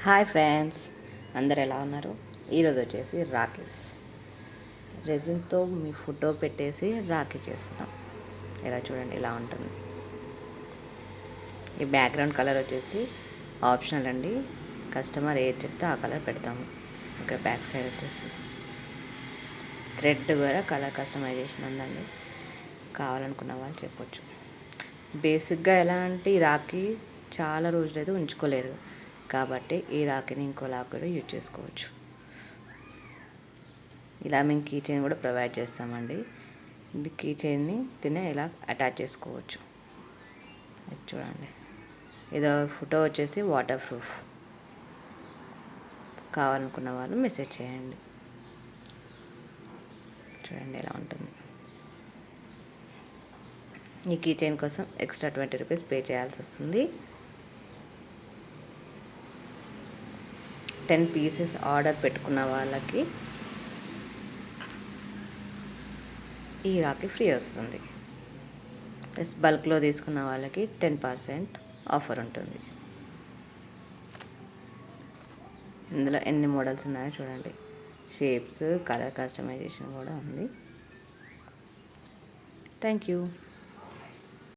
Hi friends, అందరు ఎలా ఉన్నారు? ఈరోజు వచ్చేసి రాఖీస్ రెజిన్తో మీ ఫోటో పెట్టేసి రాఖీ చేస్తున్నాం. ఇలా చూడండి, ఇలా ఉంటుంది. ఈ బ్యాక్గ్రౌండ్ కలర్ వచ్చేసి ఆప్షనల్ అండి. కస్టమర్ ఏది చెప్తే ఆ కలర్ పెడతాము. ఇక్కడ బ్యాక్ సైడ్ వచ్చేసి థ్రెడ్ కూడా కలర్ కస్టమైజేషన్ ఉందండి. కావాలనుకున్న వాళ్ళు చెప్పొచ్చు. బేసిక్గా ఎలా అంటే ఈ రాఖీ చాలా రోజులైతే ఉంచుకోలేరు కాబట్టి ఈ రాఖీని ఇంకో లాక్ కూడా యూజ్ చేసుకోవచ్చు. ఇలా మేము కీ చైన్ కూడా ప్రొవైడ్ చేస్తామండి. ఇది కీ చైన్ని ఇలా అటాచ్ చేసుకోవచ్చు. ఇది చూడండి, ఇదో ఫోటో వచ్చేసి వాటర్ ప్రూఫ్. కావాలనుకున్న వాళ్ళు మెసేజ్ చేయండి. చూడండి ఎలా ఉంటుంది. ఈ కీ చైన్ కోసం ఎక్స్ట్రా 20 రూపీస్ పే చేయాల్సి వస్తుంది. 10 పీసెస్ ఆర్డర్ పెట్టుకున్న వాళ్ళకి ఈ రాఖీ ఫ్రీ వస్తుంది. ప్లస్ బల్క్లో తీసుకున్న వాళ్ళకి 10% ఆఫర్ ఉంటుంది. ఇందులో ఎన్ని మోడల్స్ ఉన్నాయో చూడండి. షేప్స్, కలర్ కస్టమైజేషన్ కూడా ఉంది. Thank you.